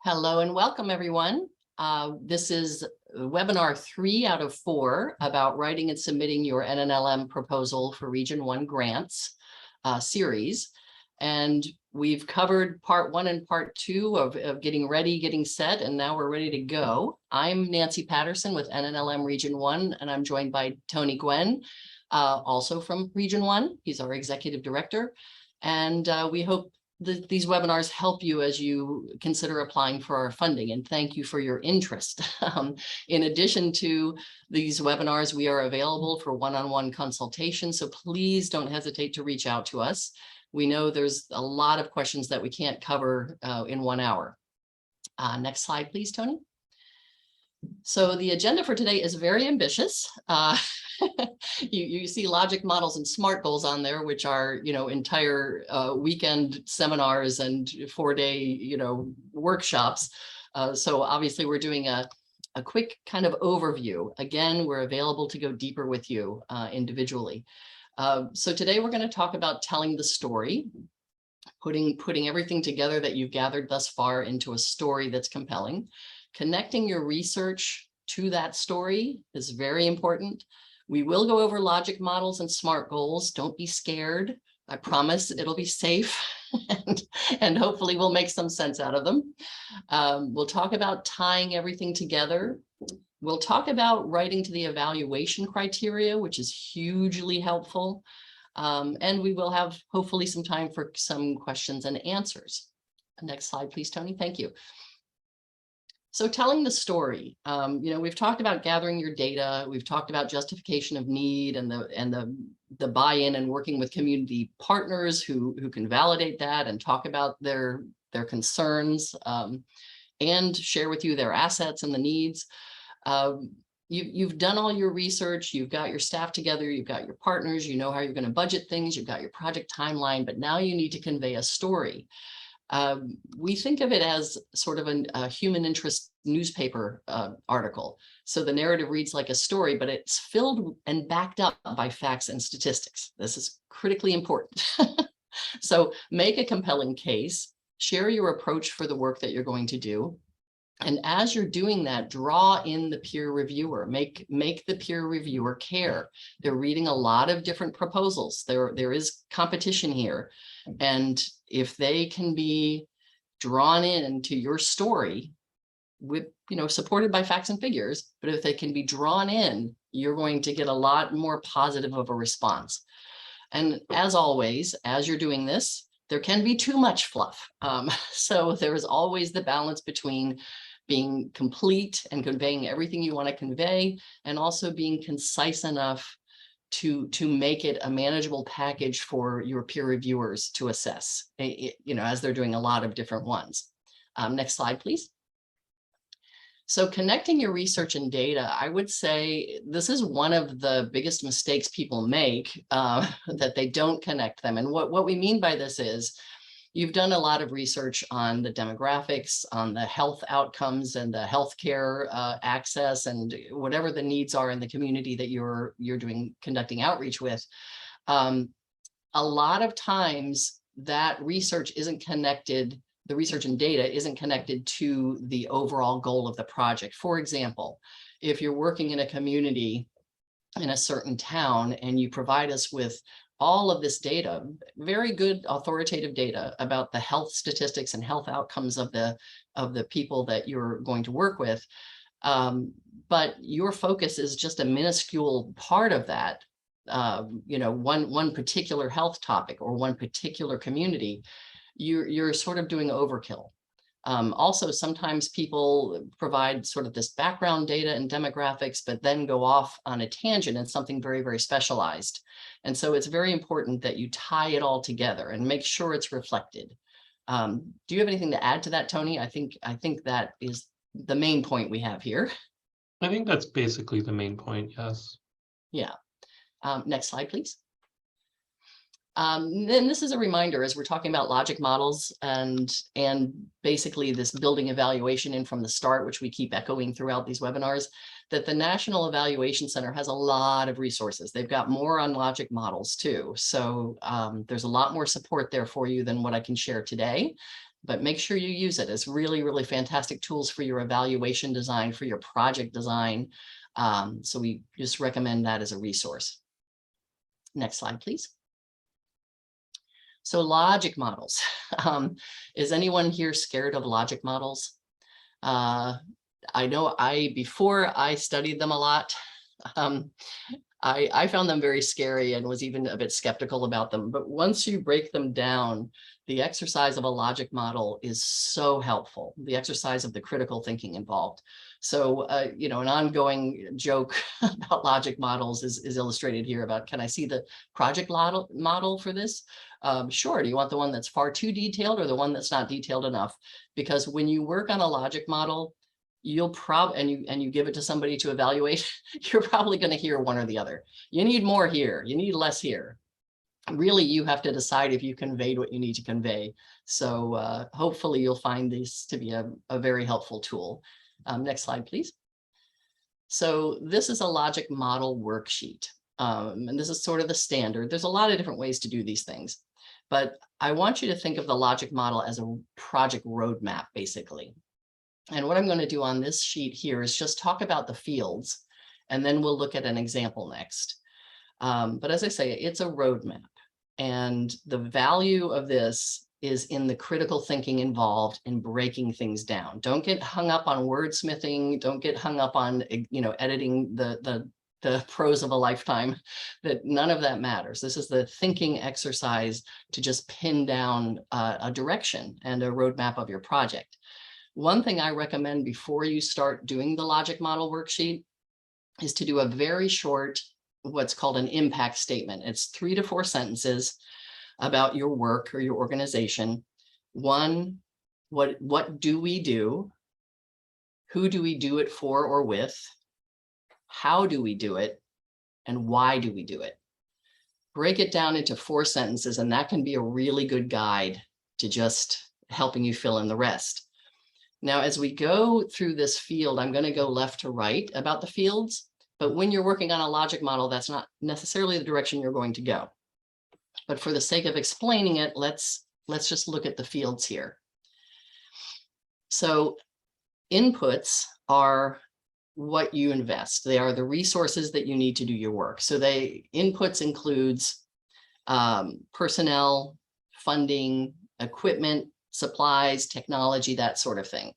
Hello and welcome, everyone. This is webinar 3 out of 4 about writing and submitting your NNLM proposal for Region 1 grants series. And we've covered part 1 and part 2 of getting ready, getting set, and now we're ready to go. I'm Nancy Patterson with NNLM Region 1, and I'm joined by Tony Gwen, also from Region 1. He's our executive director. And we hope these webinars help you as you consider applying for our funding, and thank you for your interest. In addition to these webinars, we are available for one-on-one consultation, so please don't hesitate to reach out to us. We know there's a lot of questions that we can't cover in 1 hour. Next slide, please, Tony. So the agenda for today is very ambitious. You see logic models and SMART goals on there, which are, entire weekend seminars and 4-day, workshops. So obviously we're doing a quick kind of overview. Again, we're available to go deeper with you individually. So today we're going to talk about telling the story, putting everything together that you've gathered thus far into a story that's compelling. Connecting your research to that story is very important. We will go over logic models and SMART goals. Don't be scared. I promise it'll be safe and hopefully we'll make some sense out of them. We'll talk about tying everything together. We'll talk about writing to the evaluation criteria, which is hugely helpful. And we will have hopefully some time for some questions and answers. Next slide, please, Tony. Thank you. So telling the story, we've talked about gathering your data. We've talked about justification of need and the buy-in and working with community partners who can validate that and talk about their concerns and share with you their assets and the needs. You've done all your research. You've got your staff together. You've got your partners. You know how you're going to budget things. You've got your project timeline, but now you need to convey a story. We think of it as sort of a human interest newspaper article. So the narrative reads like a story, but it's filled and backed up by facts and statistics. This is critically important. So make a compelling case, share your approach for the work that you're going to do. And as you're doing that, draw in the peer reviewer, make the peer reviewer care. They're reading a lot of different proposals. There is competition here. And if they can be drawn into your story with, supported by facts and figures, but if they can be drawn in, you're going to get a lot more positive of a response. And as always, as you're doing this, there can be too much fluff. So there is always the balance between being complete and conveying everything you want to convey, and also being concise enough to make it a manageable package for your peer reviewers to assess, as they're doing a lot of different ones. Next slide, please. So connecting your research and data, I would say this is one of the biggest mistakes people make, that they don't connect them. And what we mean by this is, you've done a lot of research on the demographics, on the health outcomes and the healthcare access and whatever the needs are in the community that you're conducting outreach with. A lot of times that research isn't connected, the research and data isn't connected to the overall goal of the project. For example, if you're working in a community in a certain town and you provide us with all of this data, very good authoritative data about the health statistics and health outcomes of the people that you're going to work with, but your focus is just a minuscule part of that, one particular health topic or one particular community, you're sort of doing overkill. Also, sometimes people provide sort of this background data and demographics, but then go off on a tangent and something very, very specialized. And so it's very important that you tie it all together and make sure it's reflected. Do you have anything to add to that, Tony? I think that is the main point we have here. I think that's basically the main point, yes. Yeah. Next slide, please. Then this is a reminder as we're talking about logic models and basically this building evaluation in from the start, which we keep echoing throughout these webinars, that the National Evaluation Center has a lot of resources. They've got more on logic models too. So there's a lot more support there for you than what I can share today. but make sure you use it. It's really, really fantastic tools for your evaluation design, for your project design. So we just recommend that as a resource. Next slide, please. So logic models. Is anyone here scared of logic models? I know before I studied them a lot, I found them very scary and was even a bit skeptical about them. But once you break them down, the exercise of a logic model is so helpful. The exercise of the critical thinking involved. So, you know, an ongoing joke about logic models is illustrated here about, can I see the project model for this? Sure. Do you want the one that's far too detailed or the one that's not detailed enough? Because when you work on a logic model, you'll probably, and you give it to somebody to evaluate, you're probably going to hear one or the other. You need more here, you need less here. Really, you have to decide if you conveyed what you need to convey. So hopefully you'll find this to be a very helpful tool. Next slide, please. So this is a logic model worksheet. And this is sort of the standard. There's a lot of different ways to do these things, but I want you to think of the logic model as a project roadmap, basically. And what I'm going to do on this sheet here is just talk about the fields, and then we'll look at an example next. But as I say, it's a roadmap, and the value of this is in the critical thinking involved in breaking things down. Don't get hung up on wordsmithing. Don't get hung up on, you know, editing the prose of a lifetime. That none of that matters. This is the thinking exercise to just pin down a direction and a roadmap of your project. One thing I recommend before you start doing the logic model worksheet is to do a very short, what's called an impact statement. It's 3 to 4 sentences about your work or your organization. One, what do we do? Who do we do it for or with? How do we do it? And why do we do it? Break it down into 4 sentences, and that can be a really good guide to just helping you fill in the rest. Now, as we go through this field, I'm going to go left to right about the fields, but when you're working on a logic model, that's not necessarily the direction you're going to go. But for the sake of explaining it, let's just look at the fields here. So inputs are what you invest. They are the resources that you need to do your work. So inputs includes personnel, funding, equipment, supplies, technology, that sort of thing.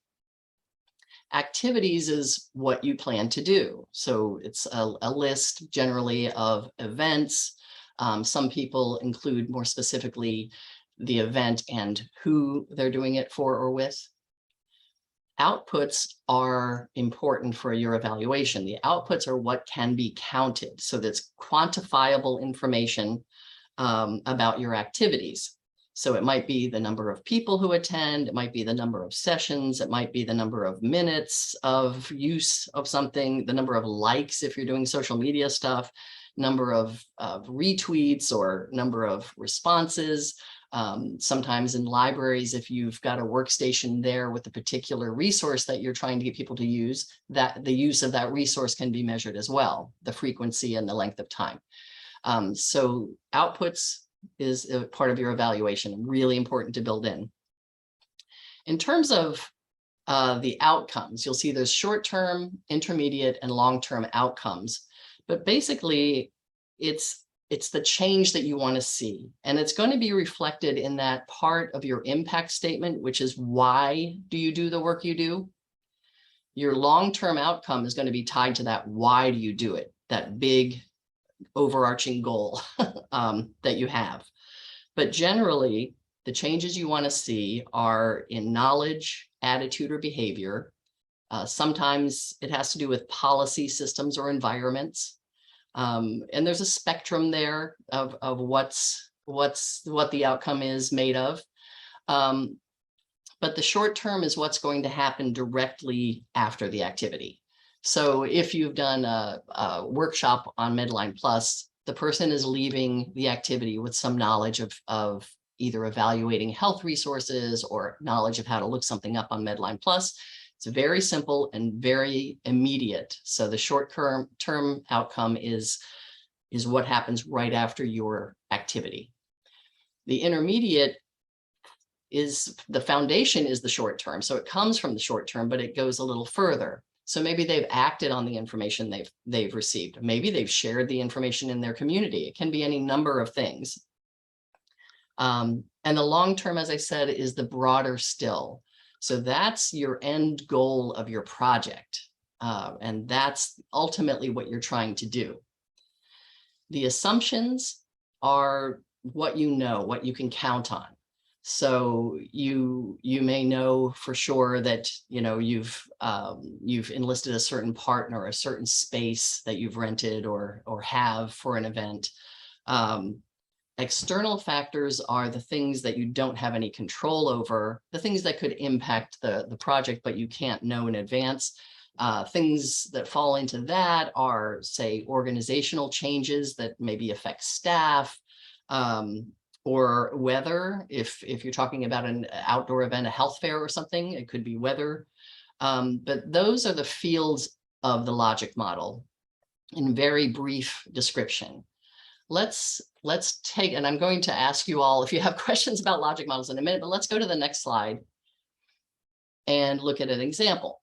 Activities is what you plan to do. So it's a list generally of events. Some people include more specifically the event and who they're doing it for or with. Outputs are important for your evaluation. The outputs are what can be counted. So that's quantifiable information about your activities. So it might be the number of people who attend, it might be the number of sessions, it might be the number of minutes of use of something, the number of likes if you're doing social media stuff, number of retweets or number of responses. Sometimes in libraries, if you've got a workstation there with a particular resource that you're trying to get people to use, that the use of that resource can be measured as well, the frequency and the length of time. So outputs is a part of your evaluation, really important to build in. In terms of the outcomes, you'll see there's short-term, intermediate, and long-term outcomes. But basically, it's the change that you want to see. And it's going to be reflected in that part of your impact statement, which is why do you do the work you do? Your long-term outcome is going to be tied to that why do you do it, that big overarching goal that you have. But generally, the changes you want to see are in knowledge, attitude, or behavior. Sometimes it has to do with policy, systems, or environments. And there's a spectrum there of what the outcome is made of. But the short term is what's going to happen directly after the activity. So if you've done a workshop on Medline Plus, the person is leaving the activity with some knowledge of either evaluating health resources or knowledge of how to look something up on Medline Plus. It's very simple and very immediate. So the short-term outcome is what happens right after your activity. The intermediate the foundation is the short term. So it comes from the short term, but it goes a little further. So maybe they've acted on the information they've received. Maybe they've shared the information in their community. It can be any number of things. And the long term, as I said, is the broader still. So that's your end goal of your project. And that's ultimately what you're trying to do. The assumptions are what you know, what you can count on. So you may know for sure that you've enlisted a certain partner, a certain space that you've rented or have for an event. External factors are the things that you don't have any control over, the things that could impact the project, but you can't know in advance. Things that fall into that are, say, organizational changes that maybe affect staff, or weather. If you're talking about an outdoor event, a health fair or something, it could be weather. But those are the fields of the logic model in very brief description. Let's take, and I'm going to ask you all if you have questions about logic models in a minute, but let's go to the next slide and look at an example.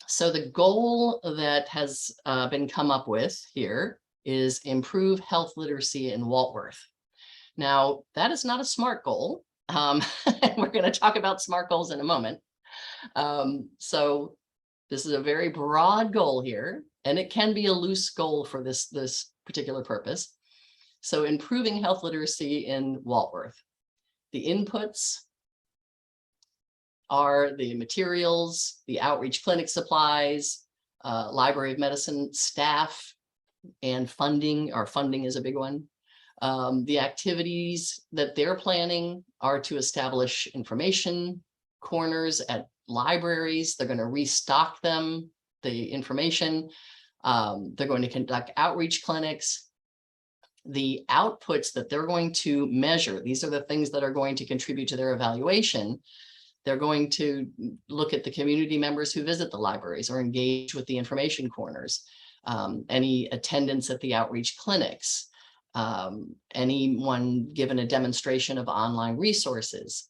So the goal that has been come up with here is improve health literacy in Waltworth. Now, that is not a SMART goal. And we're going to talk about SMART goals in a moment. So this is a very broad goal here, and it can be a loose goal for this particular purpose. So improving health literacy in Waltworth. The inputs are the materials, the outreach clinic supplies, Library of Medicine staff, and funding. Our funding is a big one. The activities that they're planning are to establish information corners at libraries. They're going to restock them, the information. They're going to conduct outreach clinics. The outputs that they're going to measure, these are the things that are going to contribute to their evaluation. They're going to look at the community members who visit the libraries or engage with the information corners, any attendance at the outreach clinics, anyone given a demonstration of online resources,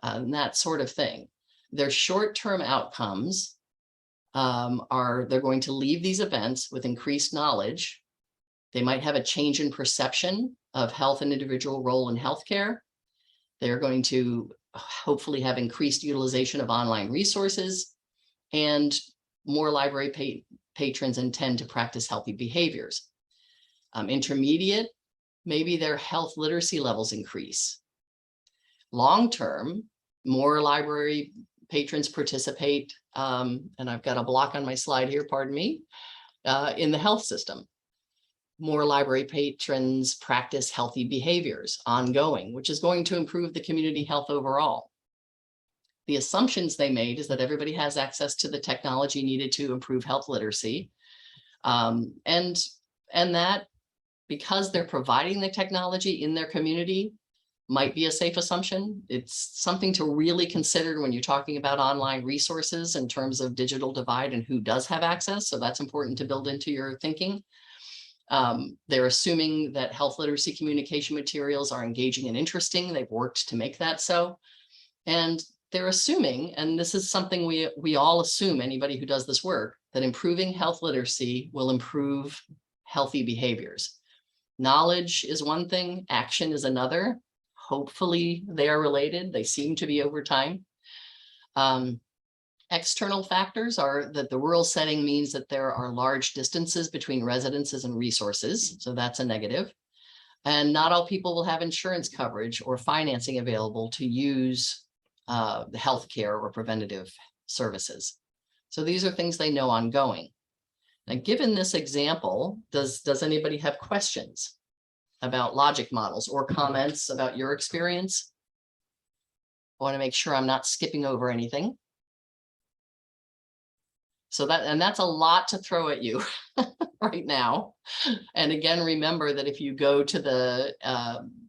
and that sort of thing. Their short-term outcomes are they're going to leave these events with increased knowledge. They might have a change in perception of health and individual role in healthcare. They're going to hopefully have increased utilization of online resources, and more library patrons intend to practice healthy behaviors. Intermediate, maybe their health literacy levels increase. Long-term, more library patrons participate, and I've got a block on my slide here, pardon me, in the health system. More library patrons practice healthy behaviors ongoing, which is going to improve the community health overall. The assumptions they made is that everybody has access to the technology needed to improve health literacy. And that because they're providing the technology in their community might be a safe assumption. It's something to really consider when you're talking about online resources in terms of digital divide and who does have access. So that's important to build into your thinking. They're assuming that health literacy communication materials are engaging and interesting. They've worked to make that so. And they're assuming, and this is something we all assume, anybody who does this work, that improving health literacy will improve healthy behaviors. Knowledge is one thing, action is another. Hopefully they are related. They seem to be over time. External factors are that the rural setting means that there are large distances between residences and resources. So that's a negative. And not all people will have insurance coverage or financing available to use the healthcare or preventative services. So these are things they know ongoing. Now, given this example, does anybody have questions about logic models or comments about your experience? I want to make sure I'm not skipping over anything. So that's a lot to throw at you right now. And again, remember that if you go to the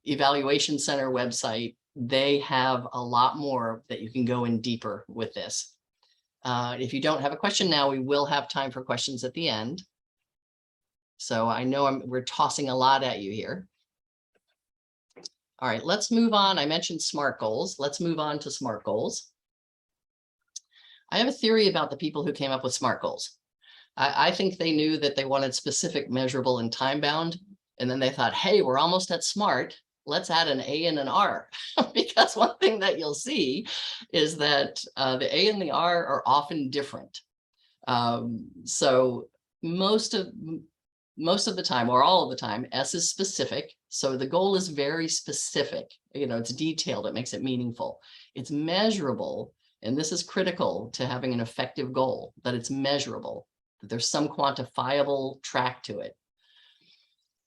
Evaluation Center website, they have a lot more that you can go in deeper with this. If you don't have a question now, we will have time for questions at the end. So I know we're tossing a lot at you here. All right, let's move on. I mentioned SMART goals. Let's move on to SMART goals. I have a theory about the people who came up with SMART goals. I think they knew that they wanted specific, measurable, and time bound. And then they thought, hey, we're almost at SMART. Let's add an A and an R. Because one thing that you'll see is that the A and the R are often different. So most of the time, or all of the time, S is specific. So the goal is very specific. You know, it's detailed. It makes it meaningful. It's measurable. And this is critical to having an effective goal, that it's measurable, that there's some quantifiable track to it.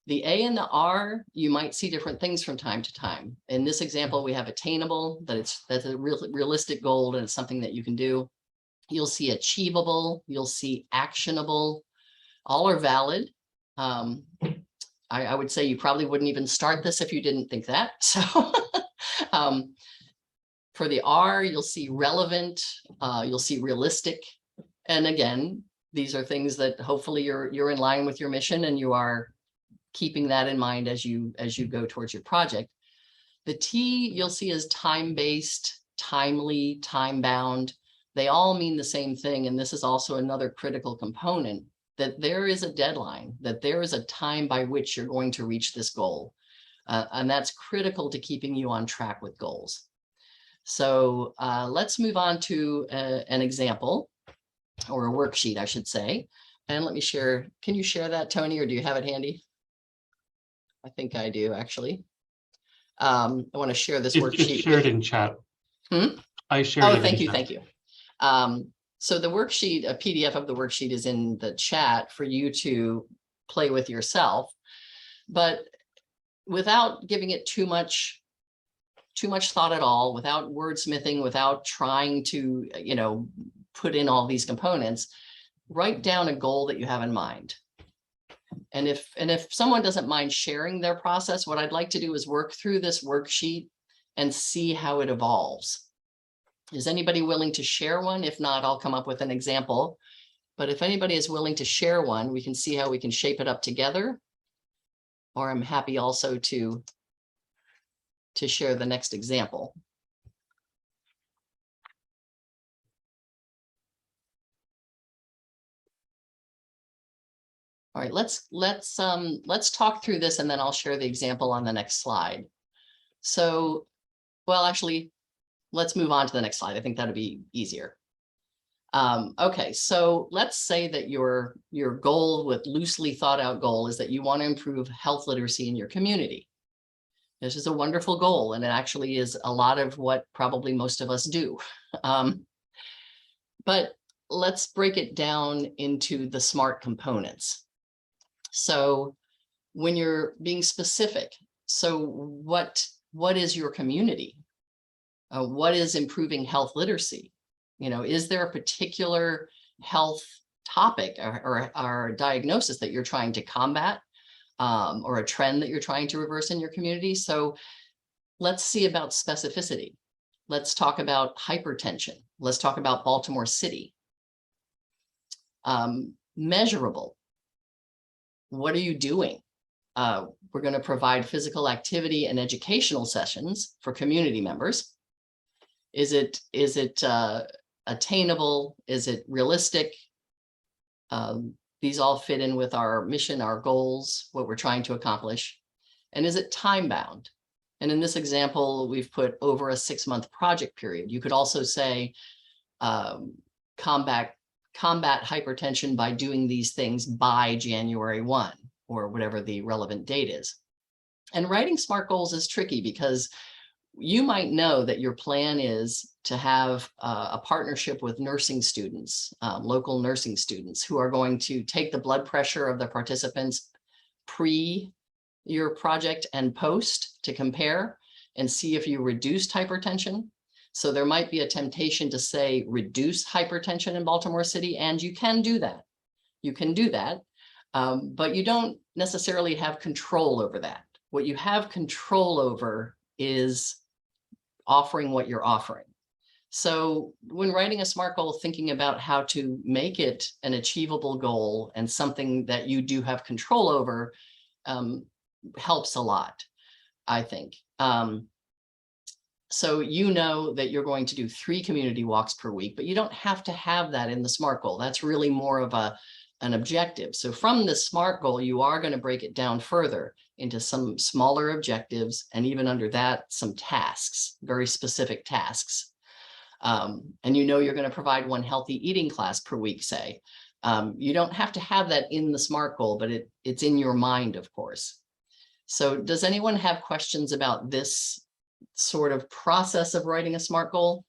The A and the R, you might see different things from time to time. In this example, we have attainable, that's a realistic goal and it's something that you can do. You'll see achievable, you'll see actionable, all are valid. I would say you probably wouldn't even start this if you didn't think that. So for the R, you'll see relevant, you'll see realistic. And again, these are things that hopefully you're in line with your mission and you are keeping that in mind as you go towards your project. The T you'll see is time-based, timely, time-bound. They all mean the same thing. And this is also another critical component, that there is a deadline, that there is a time by which you're going to reach this goal. And that's critical to keeping you on track with goals. So let's move on to an example, or a worksheet, I should say. And let me share. Can you share that, Tony, or do you have it handy? I think I do, actually. I want to share this worksheet. It's shared in chat. I shared it. Oh, thank you, thank you. So the worksheet, a PDF of the worksheet is in the chat for you to play with yourself, but without giving it too much thought at all, without wordsmithing, without trying to, you know, put in all these components, write down a goal that you have in mind. And if someone doesn't mind sharing their process, what I'd like to do is work through this worksheet and see how it evolves. Is anybody willing to share one? If not, I'll come up with an example. But if anybody is willing to share one, we can see how we can shape it up together. Or I'm happy also to share the next example. All right, let's talk through this and then I'll share the example on the next slide. So, well, actually, let's move on to the next slide. I think that'd be easier. Okay, so let's say that your goal, with loosely thought out goal, is that you want to improve health literacy in your community. This is a wonderful goal, and it actually is a lot of what probably most of us do. But let's break it down into the SMART components. So when you're being specific, so what is your community? What is improving health literacy? You know, is there a particular health topic or diagnosis that you're trying to combat, or a trend that you're trying to reverse in your community? So let's see about specificity. Let's talk about hypertension. Let's talk about Baltimore City. Measurable. What are you doing? We're going to provide physical activity and educational sessions for community members. Is it attainable? Is it realistic? These all fit in with our mission, our goals, what we're trying to accomplish. And is it time bound? And in this example, we've put over a 6-month project period. You could also say combat hypertension by doing these things by January 1, or whatever the relevant date is. And writing SMART goals is tricky because you might know that your plan is to have a partnership with nursing students, local nursing students, who are going to take the blood pressure of the participants pre your project and post to compare and see if you reduced hypertension. So there might be a temptation to say reduce hypertension in Baltimore City, and you can do that. You can do that, but you don't necessarily have control over that. What you have control over is offering what you're offering. So when writing a SMART goal, thinking about how to make it an achievable goal and something that you do have control over helps a lot, I think. So you know that you're going to do 3 community walks per week, but you don't have to have that in the SMART goal. That's really more of an objective. So from the SMART goal, you are going to break it down further into some smaller objectives, and even under that, some tasks, very specific tasks. And you know you're going to provide 1 healthy eating class per week, say. You don't have to have that in the SMART goal, but it's in your mind, of course. So does anyone have questions about this sort of process of writing a SMART goal?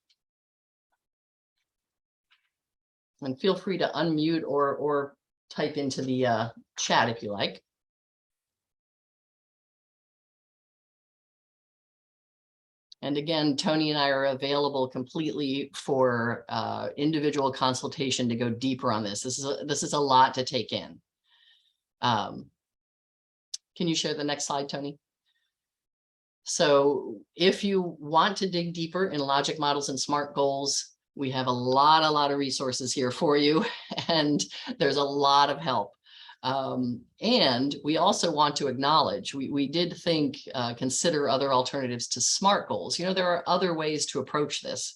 And feel free to unmute or type into the chat if you like. And again, Tony and I are available completely for individual consultation to go deeper on this. This is a lot to take in. Can you share the next slide, Tony? So if you want to dig deeper in logic models and SMART goals, we have a lot of resources here for you, and there's a lot of help. And we also want to acknowledge, we did think, consider other alternatives to SMART goals. You know, there are other ways to approach this,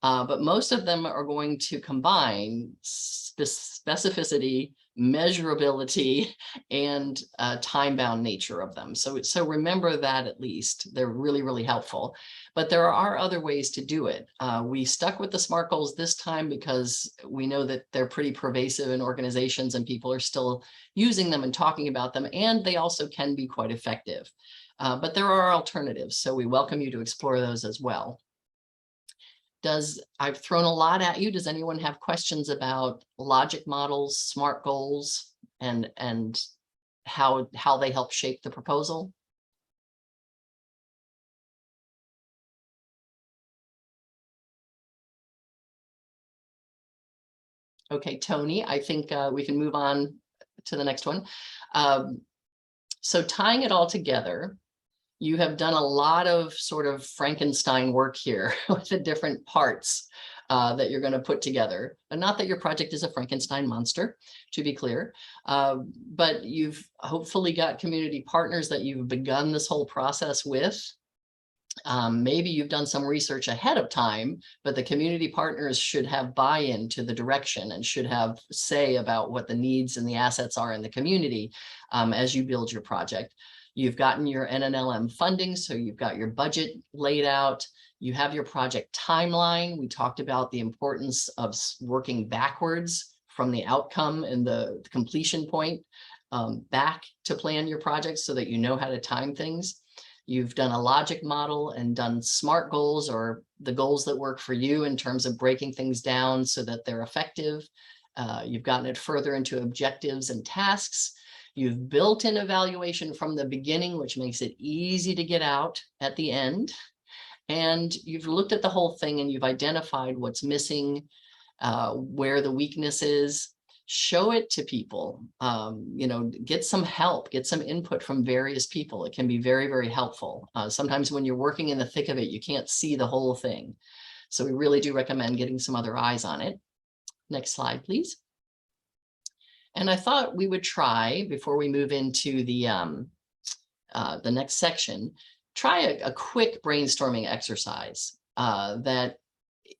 but most of them are going to combine specificity, measurability, and time-bound nature of them. So remember that at least. They're really helpful. But there are other ways to do it. We stuck with the SMART goals this time because we know that they're pretty pervasive in organizations and people are still using them and talking about them, and they also can be quite effective. But there are alternatives, so we welcome you to explore those as well. I've thrown a lot at you. Does anyone have questions about logic models, SMART goals, and how they help shape the proposal? Okay, Tony, I think we can move on to the next one. So tying it all together, you have done a lot of sort of Frankenstein work here with the different parts that you're going to put together. And not that your project is a Frankenstein monster, to be clear, but you've hopefully got community partners that you've begun this whole process with. Maybe you've done some research ahead of time, but the community partners should have buy-in to the direction and should have say about what the needs and the assets are in the community as you build your project. You've gotten your NNLM funding, so you've got your budget laid out. You have your project timeline. We talked about the importance of working backwards from the outcome and the completion point back to plan your project so that you know how to time things. You've done a logic model and done SMART goals, or the goals that work for you in terms of breaking things down so that they're effective. You've gotten it further into objectives and tasks. You've built in evaluation from the beginning, which makes it easy to get out at the end. And you've looked at the whole thing and you've identified what's missing, where the weakness is. Show it to people, you know, get some help, get some input from various people. It can be very helpful. Sometimes when you're working in the thick of it, you can't see the whole thing. So we really do recommend getting some other eyes on it. Next slide, please. And I thought we would try, before we move into the next section, try a quick brainstorming exercise that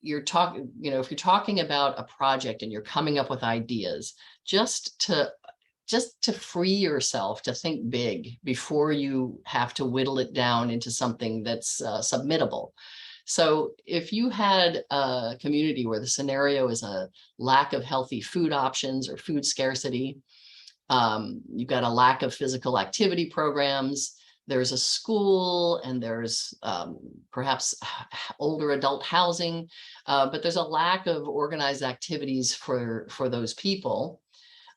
you're talking, you know, if you're talking about a project and you're coming up with ideas, just to free yourself to think big before you have to whittle it down into something that's submittable. So if you had a community where the scenario is a lack of healthy food options or food scarcity, you've got a lack of physical activity programs, there's a school, and there's perhaps older adult housing, but there's a lack of organized activities for those people.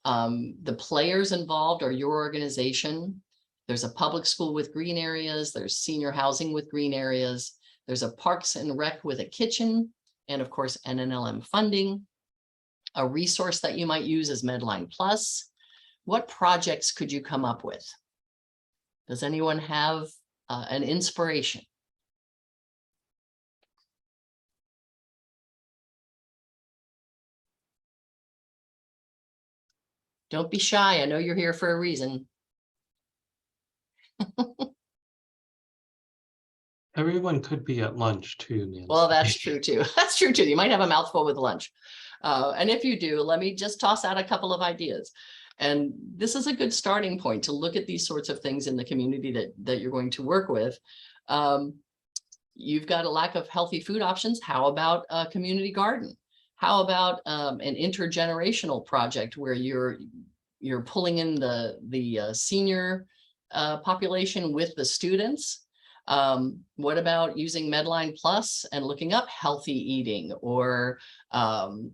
The players involved are your organization. There's a public school with green areas, there's senior housing with green areas, there's a parks and rec with a kitchen, and of course, NNLM funding. A resource that you might use is Medline Plus. What projects could you come up with? Does anyone have an inspiration? Don't be shy. I know you're here for a reason. Everyone could be at lunch too, Nancy. Well, that's true too. That's true too. You might have a mouthful with lunch. And if you do, let me just toss out a couple of ideas. And this is a good starting point to look at these sorts of things in the community that you're going to work with. You've got a lack of healthy food options. How about a community garden? How about an intergenerational project where you're pulling in the senior population with the students? What about using Medline Plus and looking up healthy eating or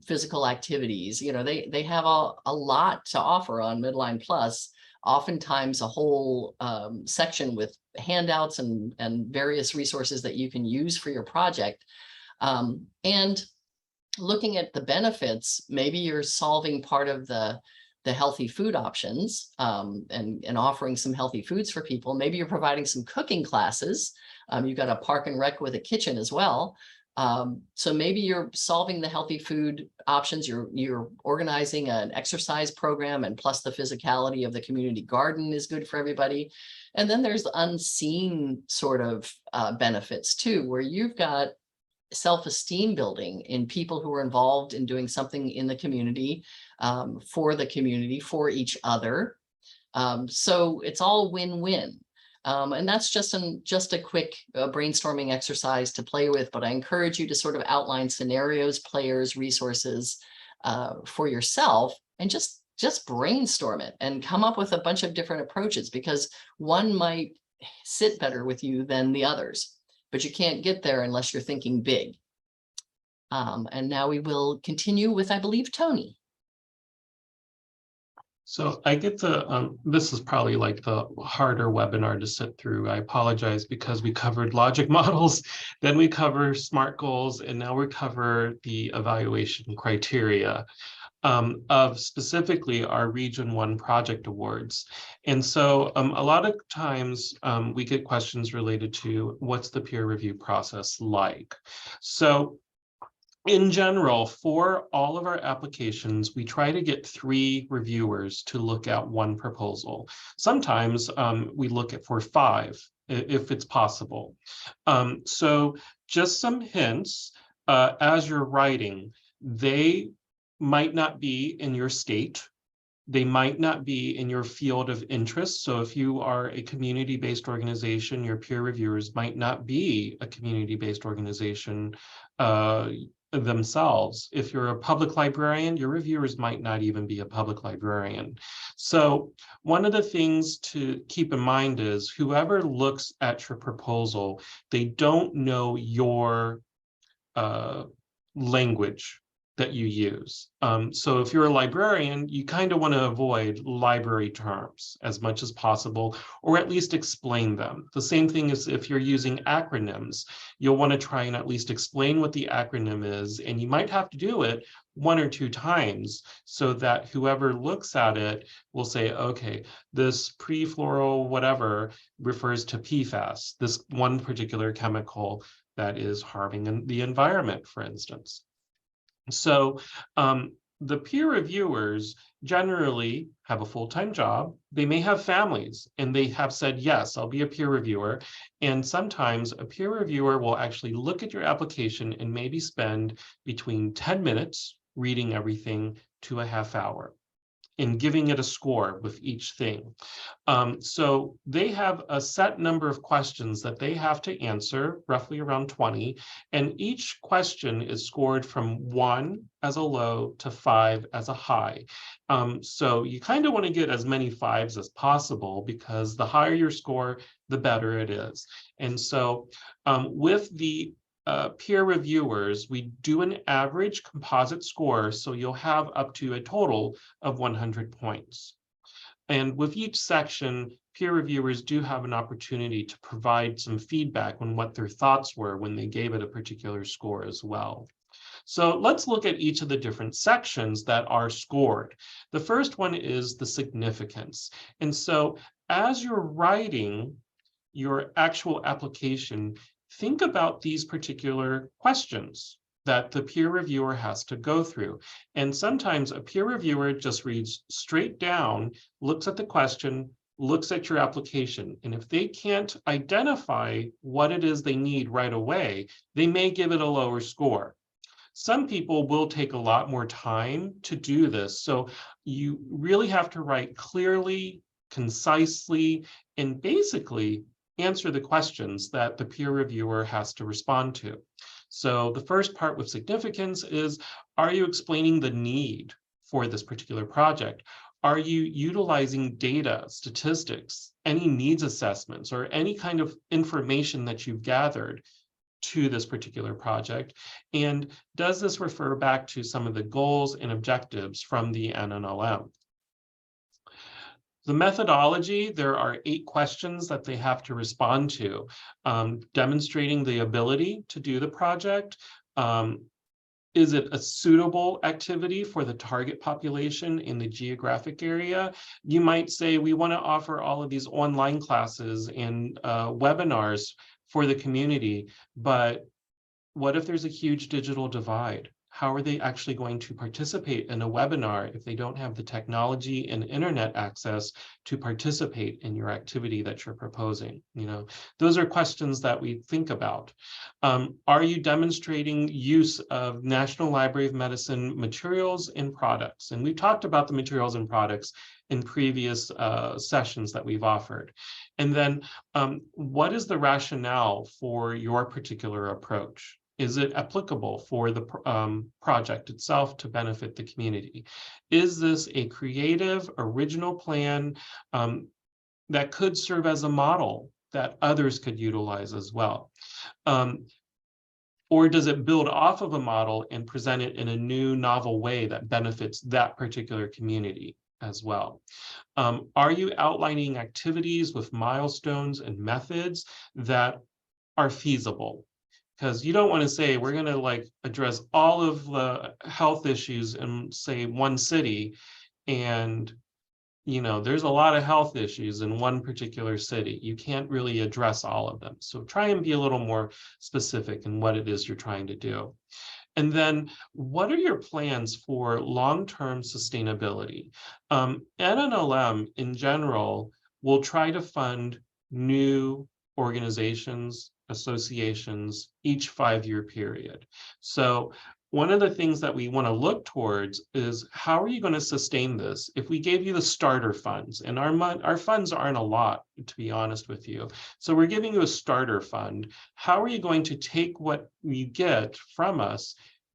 physical activities? You know, they have a lot to offer on Medline Plus, oftentimes a whole section with handouts and various resources that you can use for your project. And looking at the benefits, maybe you're solving part of the healthy food options and offering some healthy foods for people. Maybe you're providing some cooking classes. You've got a park and rec with a kitchen as well. So maybe you're solving the healthy food options. You're organizing an exercise program, and plus the physicality of the community garden is good for everybody. And then there's the unseen sort of benefits too, where you've got self-esteem building in people who are involved in doing something in the community, for each other. So it's all win-win. And that's just a quick brainstorming exercise to play with, but I encourage you to sort of outline scenarios, players, resources for yourself, and just brainstorm it and come up with a bunch of different approaches, because one might sit better with you than the others. But you can't get there unless you're thinking big. And now we will continue with, I believe, Tony. So I get this is probably like the harder webinar to sit through. I apologize, because we covered logic models, then we cover SMART goals, and now we cover the evaluation criteria of specifically our Region 1 project awards. And so a lot of times we get questions related to what's the peer review process like. So in general, for all of our applications, we try to get 3 reviewers to look at one proposal. Sometimes we look at for 5 if it's possible. So just some hints as you're writing, they might not be in your state. They might not be in your field of interest. So if you are a community-based organization, your peer reviewers might not be a community-based organization themselves. If you're a public librarian, your reviewers might not even be a public librarian. So one of the things to keep in mind is whoever looks at your proposal, they don't know your language that you use. So if you're a librarian, you kind of want to avoid library terms as much as possible, or at least explain them. The same thing as if you're using acronyms, you'll want to try and at least explain what the acronym is, and you might have to do it 1 or 2 times so that whoever looks at it will say, okay, this pre-floral whatever refers to PFAS, this one particular chemical that is harming the environment, for instance. So the peer reviewers generally have a full-time job. They may have families, and they have said, yes, I'll be a peer reviewer. And sometimes a peer reviewer will actually look at your application and maybe spend between 10 minutes reading everything to a half hour and giving it a score with each thing. So they have a set number of questions that they have to answer, roughly around 20, and each question is scored from 1 as a low to 5 as a high. So you kind of want to get as many 5s as possible, because the higher your score, the better it is. And so with the peer reviewers, we do an average composite score, so you'll have up to a total of 100 points. And with each section, peer reviewers do have an opportunity to provide some feedback on what their thoughts were when they gave it a particular score as well. So let's look at each of the different sections that are scored. The first one is the significance. And so as you're writing your actual application, think about these particular questions that the peer reviewer has to go through. And sometimes a peer reviewer just reads straight down, looks at the question, looks at your application, and if they can't identify what it is they need right away, they may give it a lower score. Some people will take a lot more time to do this. So you really have to write clearly, concisely, and basically answer the questions that the peer reviewer has to respond to. So the first part with significance is, are you explaining the need for this particular project? Are you utilizing data, statistics, any needs assessments, or any kind of information that you've gathered to this particular project? And does this refer back to some of the goals and objectives from the NNLM? The methodology, there are 8 questions that they have to respond to, demonstrating the ability to do the project. Is it a suitable activity for the target population in the geographic area? You might say, we want to offer all of these online classes and webinars for the community, but what if there's a huge digital divide? How are they actually going to participate in a webinar if they don't have the technology and internet access to participate in your activity that you're proposing? You know, those are questions that we think about. Are you demonstrating use of National Library of Medicine materials and products? And we've talked about the materials and products in previous sessions that we've offered. And then what is the rationale for your particular approach? Is it applicable for the project itself to benefit the community? Is this a creative, original plan that could serve as a model that others could utilize as well? Or does it build off of a model and present it in a new, novel way that benefits that particular community as well? Are you outlining activities with milestones and methods that are feasible? Because you don't want to say, we're going to like address all of the health issues in, say, one city, and there's a lot of health issues in one particular city. You can't really address all of them. So try and be a little more specific in what it is you're trying to do. And then what are your plans for long-term sustainability? NNLM in general will try to fund new organizations, associations each 5-year period. So one of the things that we want to look towards is, how are you going to sustain this? If we gave you the starter funds, and our funds aren't a lot, to be honest with you. So we're giving you a starter fund. How are you going to take what you get from us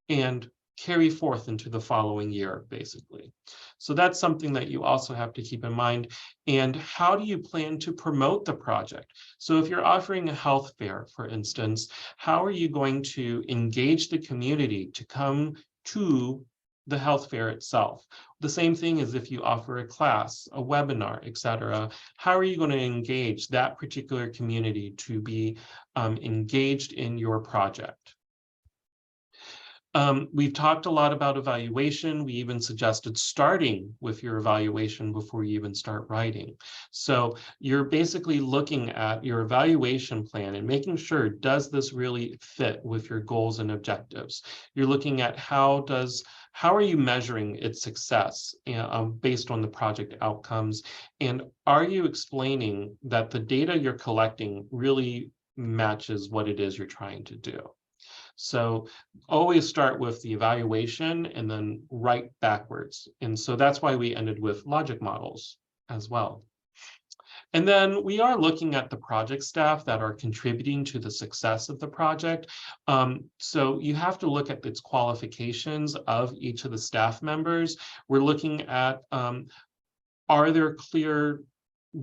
and carry forth into the following year, basically? So that's something that you also have to keep in mind. And how do you plan to promote the project? So if you're offering a health fair, for instance, how are you going to engage the community to come to the health fair itself? The same thing as if you offer a class, a webinar, etc. How are you going to engage that particular community to be engaged in your project? We've talked a lot about evaluation. We even suggested starting with your evaluation before you even start writing. So you're basically looking at your evaluation plan and making sure, does this really fit with your goals and objectives? You're looking at how are you measuring its success based on the project outcomes? And are you explaining that the data you're collecting really matches what it is you're trying to do? So always start with the evaluation and then write backwards. And so that's why we ended with logic models as well. And then we are looking at the project staff that are contributing to the success of the project. So you have to look at its qualifications of each of the staff members. We're looking at, are there clear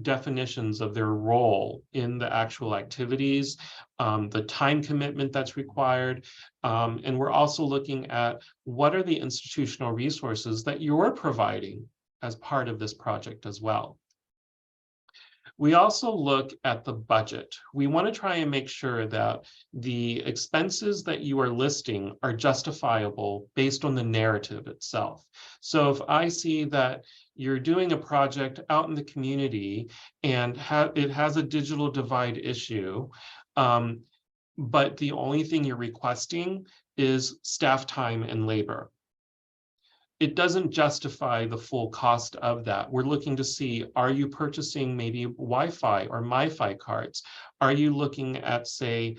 definitions of their role in the actual activities, the time commitment that's required, and we're also looking at what are the institutional resources that you're providing as part of this project as well. We also look at the budget. We want to try and make sure that the expenses that you are listing are justifiable based on the narrative itself. So if I see that you're doing a project out in the community and it has a digital divide issue, but the only thing you're requesting is staff time and labor, it doesn't justify the full cost of that. We're looking to see, are you purchasing maybe Wi-Fi or MiFi cards? Are you looking at, say,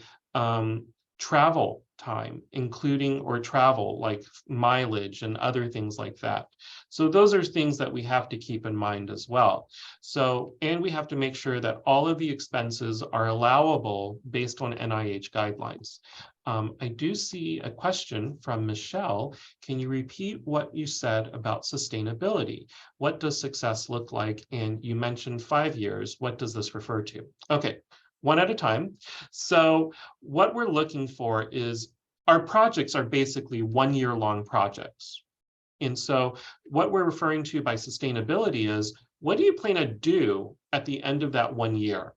travel time, including or travel like mileage and other things like that? So those are things that we have to keep in mind as well. So, and we have to make sure that all of the expenses are allowable based on NIH guidelines. I do see a question from Michelle. Can you repeat what you said about sustainability? What does success look like? And you mentioned 5 years. What does this refer to? Okay, one at a time. So what we're looking for is our projects are basically 1 year long projects. And so what we're referring to by sustainability is, what do you plan to do at the end of that 1 year?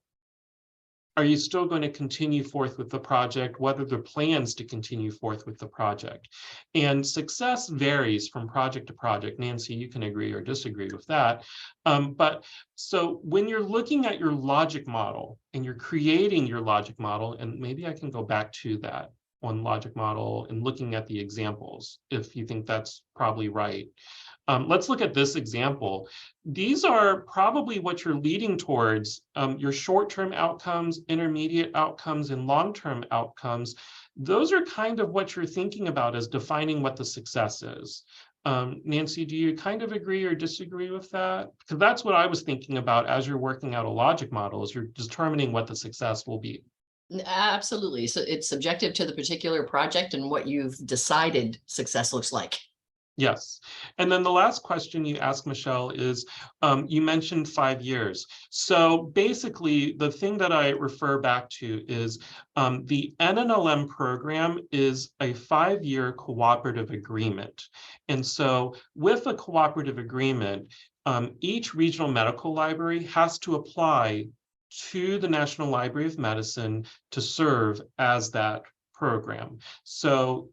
Are you still going to continue forth with the project? What are the plans to continue forth with the project? And success varies from project to project. Nancy, you can agree or disagree with that. But so when you're looking at your logic model and you're creating your logic model, and maybe I can go back to that on logic model and looking at the examples, if you think that's probably right. Let's look at this example. These are probably what you're leading towards, your short-term outcomes, intermediate outcomes, and long-term outcomes. Those are kind of what you're thinking about as defining what the success is. Nancy, do you kind of agree or disagree with that? Because that's what I was thinking about as you're working out a logic model, is you're determining what the success will be. Absolutely. So it's subjective to the particular project and what you've decided success looks like. Yes. And then the last question you asked, Michelle, is you mentioned 5 years. So basically, the thing that I refer back to is the NNLM program is a 5-year cooperative agreement. And so with a cooperative agreement, each regional medical library has to apply to the National Library of Medicine to serve as that program. So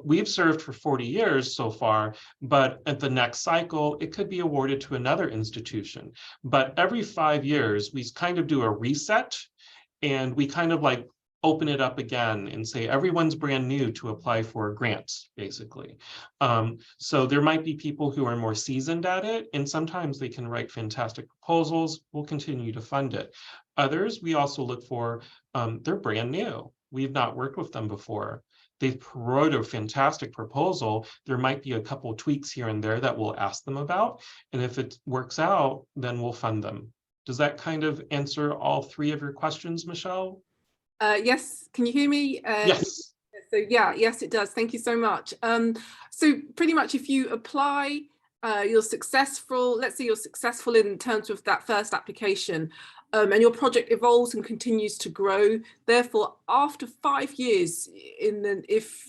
we've served for 40 years so far, but at the next cycle, it could be awarded to another institution. But every 5 years, we kind of do a reset, and we kind of like open it up again and say everyone's brand new to apply for grants, basically. So there might be people who are more seasoned at it, and sometimes they can write fantastic proposals. We'll continue to fund it. Others, we also look for, they're brand new. We've not worked with them before. They've wrote a fantastic proposal. There might be a couple of tweaks here and there that we'll ask them about. And if it works out, then we'll fund them. Does that kind of answer all 3 of your questions, Michelle? Yes, can you hear me? Yes. So yeah, yes, it does. Thank you so much. So pretty much if you apply, you're successful, let's say you're successful in terms of that first application, and your project evolves and continues to grow. Therefore, after 5 years, if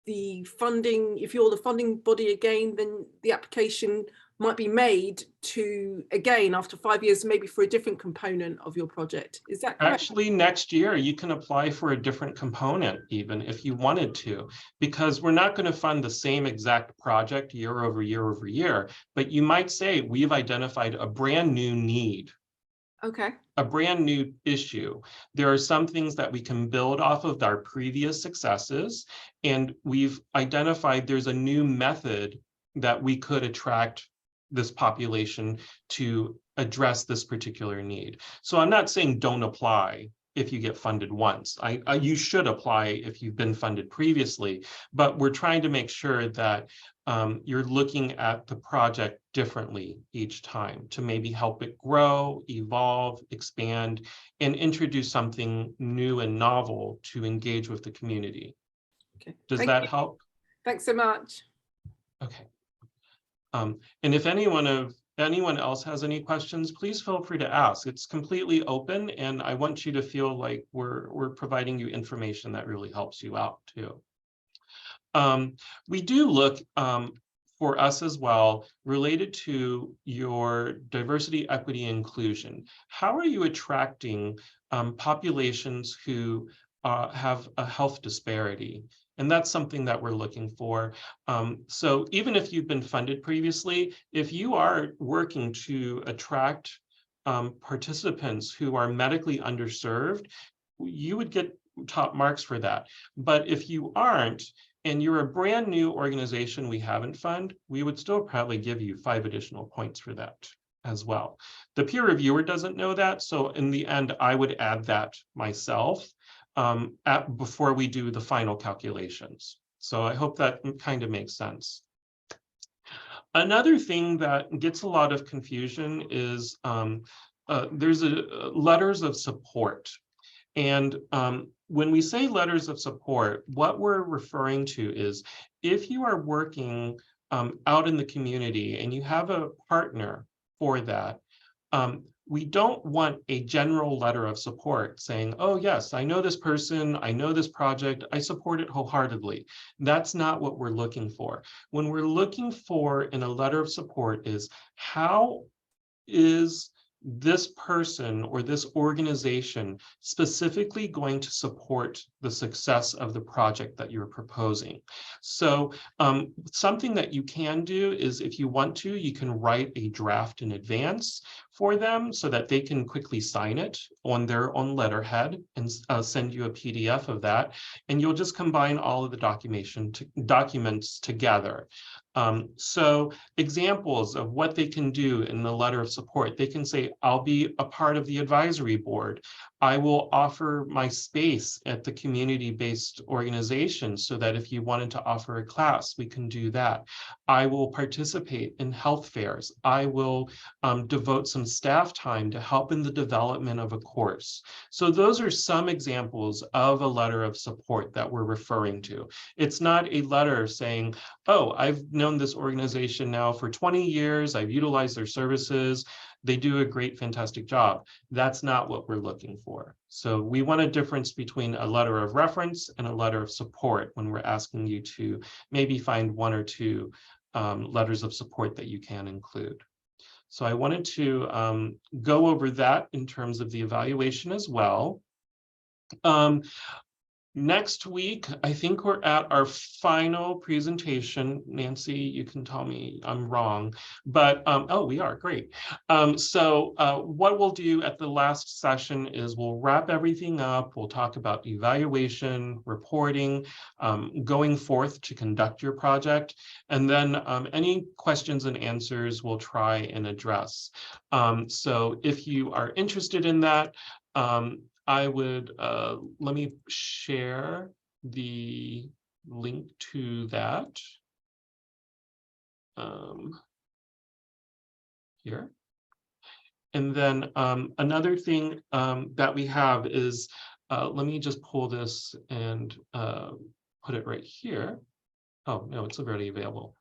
you're the funding body again, then the application might be made to, again, after 5 years, maybe for a different component of your project. Is that correct? Actually, next year, you can apply for a different component, even if you wanted to, because we're not going to fund the same exact project year over year over year, but you might say, we've identified a brand new need. Okay. A brand new issue. There are some things that we can build off of our previous successes, and we've identified there's a new method that we could attract this population to address this particular need. So I'm not saying don't apply if you get funded once. You should apply if you've been funded previously, but we're trying to make sure that you're looking at the project differently each time to maybe help it grow, evolve, expand, and introduce something new and novel to engage with the community. Okay. Does that help? Thanks so much. Okay. And if anyone else has any questions, please feel free to ask. It's completely open, and I want you to feel like we're providing you information that really helps you out too. We do look for us as well, related to your diversity, equity, inclusion. How are you attracting populations who have a health disparity? And that's something that we're looking for. So even if you've been funded previously, if you are working to attract participants who are medically underserved, you would get top marks for that. But if you aren't, and you're a brand new organization we haven't funded, we would still probably give you 5 additional points for that as well. The peer reviewer doesn't know that, so in the end, I would add that myself before we do the final calculations. So I hope that kind of makes sense. Another thing that gets a lot of confusion is there's letters of support. And when we say letters of support, what we're referring to is if you are working out in the community and you have a partner for that, we don't want a general letter of support saying, oh, yes, I know this person, I know this project, I support it wholeheartedly. That's not what we're looking for. When we're looking for in a letter of support is how is this person or this organization specifically going to support the success of the project that you're proposing. So something that you can do is if you want to, you can write a draft in advance for them so that they can quickly sign it on their own letterhead and send you a PDF of that. And you'll just combine all of the documents together. So examples of what they can do in the letter of support, they can say, I'll be a part of the advisory board. I will offer my space at the community-based organization so that if you wanted to offer a class, we can do that. I will participate in health fairs. I will devote some staff time to help in the development of a course. So those are some examples of a letter of support that we're referring to. It's not a letter saying, oh, I've known this organization now for 20 years. I've utilized their services. They do a great, fantastic job. That's not what we're looking for. So we want a difference between a letter of reference and a letter of support when we're asking you to maybe find 1 or 2 letters of support that you can include. So I wanted to go over that in terms of the evaluation as well. Next week, I think we're at our final presentation. Nancy, you can tell me I'm wrong, but oh, we are, great. So what we'll do at the last session is we'll wrap everything up. We'll talk about evaluation, reporting, going forth to conduct your project, and then any questions and answers we'll try and address. So if you are interested in that, I would, let me share the link to that here. And then another thing that we have is, let me just pull this and put it right here. Oh, no, it's already available.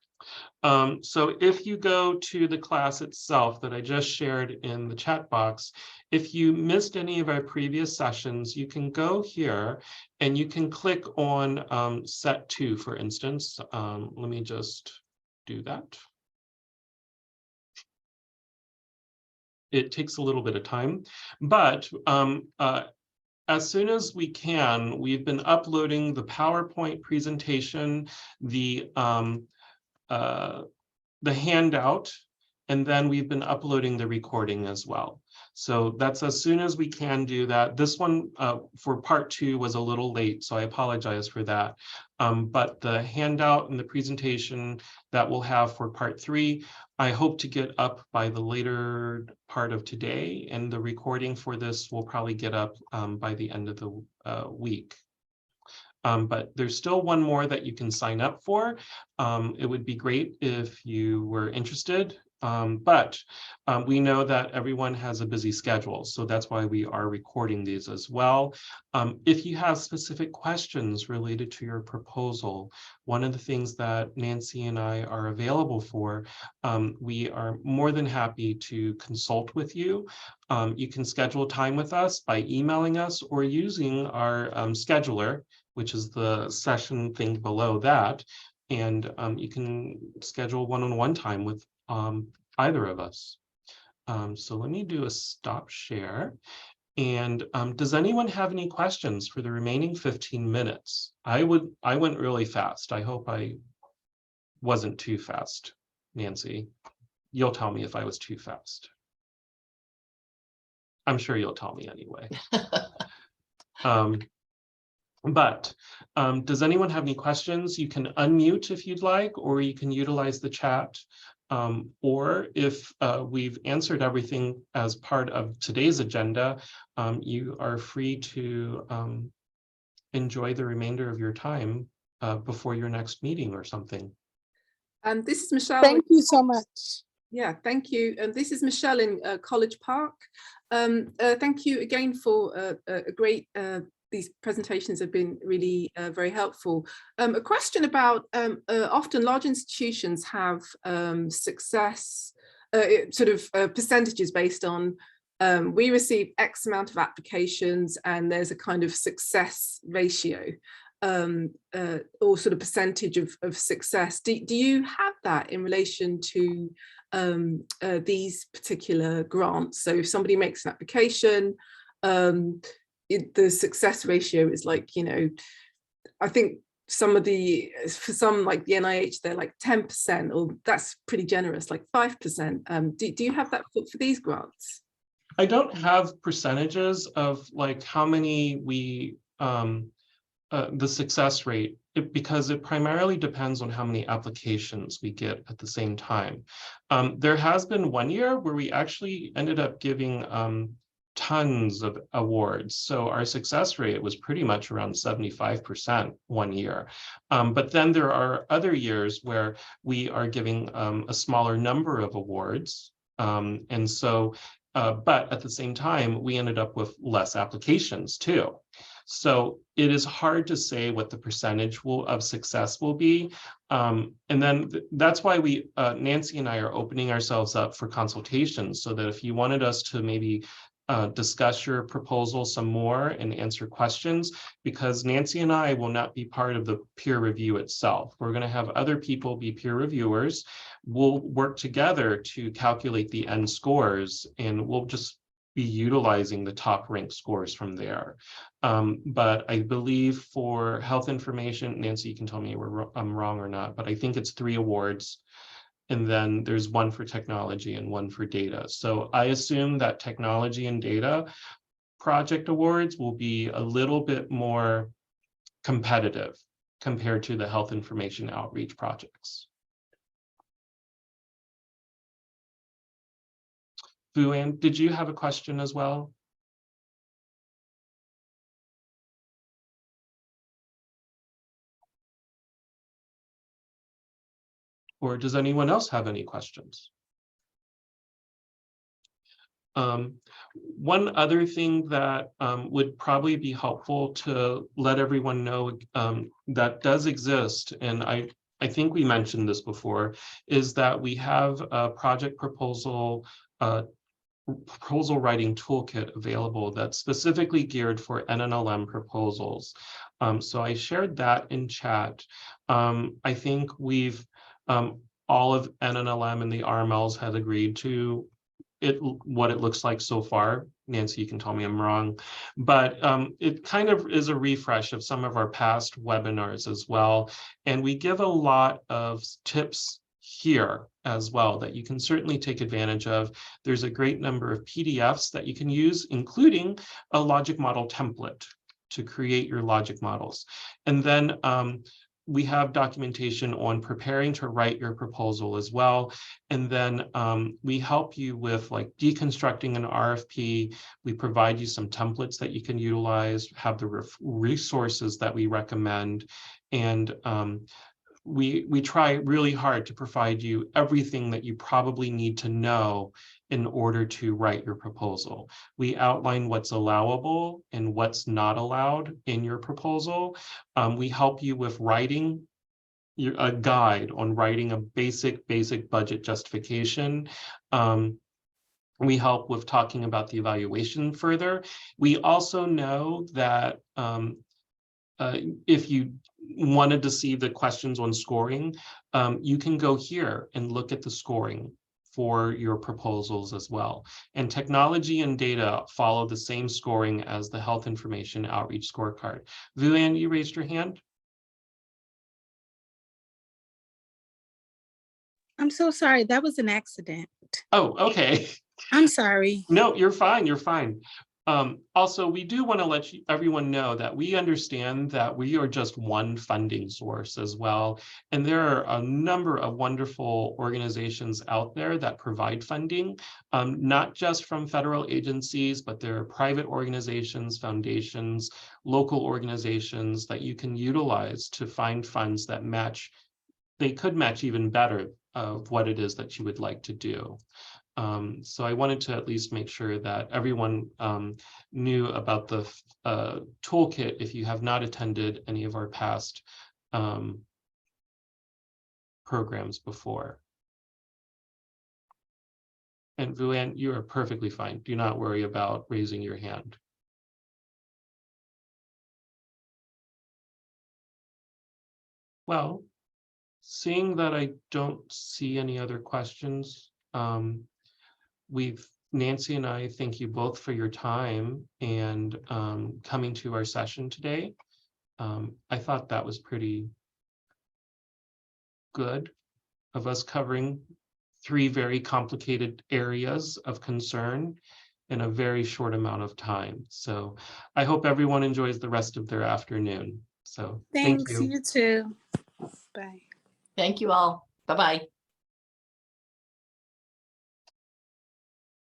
So if you go to the class itself that I just shared in the chat box, if you missed any of our previous sessions, you can go here and you can click on set 2, for instance. Let me just do that. It takes a little bit of time, but as soon as we can, we've been uploading the PowerPoint presentation, the handout, and then we've been uploading the recording as well. So that's as soon as we can do that. This one for part 2 was a little late, so I apologize for that. But the handout and the presentation that we'll have for part 3, I hope to get up by the later part of today, and the recording for this will probably get up by the end of the week. But there's still one more that you can sign up for. It would be great if you were interested, but we know that everyone has a busy schedule, so that's why we are recording these as well. If you have specific questions related to your proposal, one of the things that Nancy and I are available for, we are more than happy to consult with you. You can schedule time with us by emailing us or using our scheduler, which is the session thing below that. And you can schedule one-on-one time with either of us. So let me do a stop share. And does anyone have any questions for the remaining 15 minutes? I went really fast. I hope I wasn't too fast, Nancy. You'll tell me if I was too fast. I'm sure you'll tell me anyway. But does anyone have any questions? You can unmute if you'd like, or you can utilize the chat. Or if we've answered everything as part of today's agenda, you are free to enjoy the remainder of your time before your next meeting or something. And this is Michelle. Thank you so much. Yeah, thank you. And this is Michelle in College Park. Thank you again for a great, these presentations have been really very helpful. A question about often large institutions have success, sort of percentages based on we receive X amount of applications and there's a kind of success ratio. Or sort of percentage of success. Do you have that in relation to these particular grants? So if somebody makes an application, the success ratio is like, you know, I think for some like the NIH, they're like 10%, or that's pretty generous, like 5%. Do you have that for these grants? I don't have percentages of like how many we the success rate, because it primarily depends on how many applications we get at the same time. There has been one year where we actually ended up giving tons of awards. So our success rate was pretty much around 75% one year. But then there are other years where we are giving a smaller number of awards. And so, but at the same time, we ended up with less applications too. So it is hard to say what the percentage of success will be. And then that's why we, Nancy and I are opening ourselves up for consultations, so that if you wanted us to maybe discuss your proposal some more and answer questions, because Nancy and I will not be part of the peer review itself. We're going to have other people be peer reviewers. We'll work together to calculate the end scores, and we'll just be utilizing the top ranked scores from there. But I believe for health information, Nancy, you can tell me where I'm wrong or not, but I think it's 3 awards. And then there's 1 for technology and 1 for data. So I assume that technology and data project awards will be a little bit more competitive compared to the health information outreach projects. Vuan, did you have a question as well? Or does anyone else have any questions? One other thing that would probably be helpful to let everyone know that does exist, and I think we mentioned this before, is that we have a project proposal writing toolkit available that's specifically geared for NNLM proposals. So I shared that in chat. I think we've all of NNLM and the RMLs have agreed to what it looks like so far. Nancy, you can tell me I'm wrong, but it kind of is a refresh of some of our past webinars as well. And we give a lot of tips here as well that you can certainly take advantage of. There's a great number of PDFs that you can use, including a logic model template to create your logic models. And then we have documentation on preparing to write your proposal as well. And then we help you with like deconstructing an RFP. We provide you some templates that you can utilize, have the resources that we recommend. And we try really hard to provide you everything that you probably need to know in order to write your proposal. We outline what's allowable and what's not allowed in your proposal. We help you with writing a guide on writing a basic budget justification. We help with talking about the evaluation further. We also know that if you wanted to see the questions on scoring, you can go here and look at the scoring for your proposals as well. And technology and data follow the same scoring as the health information outreach scorecard. Vuan, you raised your hand? I'm so sorry. That was an accident. Oh, okay. I'm sorry. No, you're fine. You're fine. Also, we do want to let everyone know that we understand that we are just one funding source as well. And there are a number of wonderful organizations out there that provide funding, not just from federal agencies, but there are private organizations, foundations, local organizations that you can utilize to find funds that match. They could match even better of what it is that you would like to do. So I wanted to at least make sure that everyone knew about the toolkit if you have not attended any of our past programs before. And Vuan, you are perfectly fine. Do not worry about raising your hand. Well, seeing that I don't see any other questions, Nancy and I thank you both for your time and coming to our session today. I thought that was pretty good of us covering 3 very complicated areas of concern in a very short amount of time. So I hope everyone enjoys the rest of their afternoon. So thank Thanks, you. you too. Bye. Thank you all. Bye-bye.